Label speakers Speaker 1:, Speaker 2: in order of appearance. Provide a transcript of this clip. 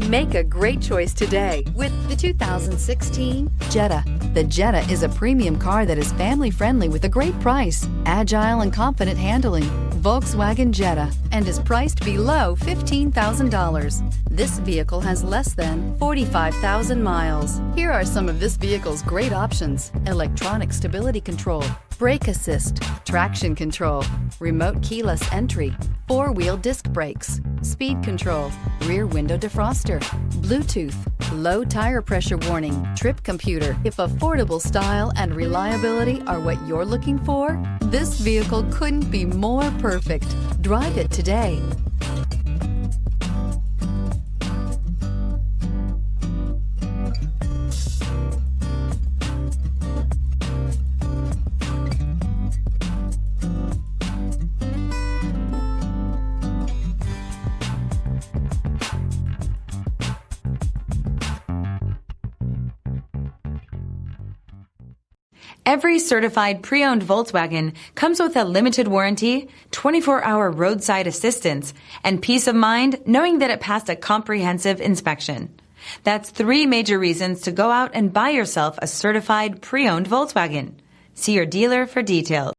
Speaker 1: Make a great choice today with the 2016 Jetta. The Jetta is a premium car that is family-friendly with a great price, agile and confident handling. Volkswagen Jetta, and is priced below $15,000. This vehicle has less than 45,000 miles. Here are some of this vehicle's great options: electronic stability control, brake assist, traction control, remote keyless entry, four-wheel disc brakes, speed control, rear window defroster, Bluetooth, low tire pressure warning, trip computer. If affordable style and reliability are what you're looking for, this vehicle couldn't be more perfect. Drive it today.
Speaker 2: Every certified pre-owned Volkswagen comes with a limited warranty, 24-hour roadside assistance, and peace of mind knowing that it passed a comprehensive inspection. That's 3 major reasons to go out and buy yourself a certified pre-owned Volkswagen. See your dealer for details.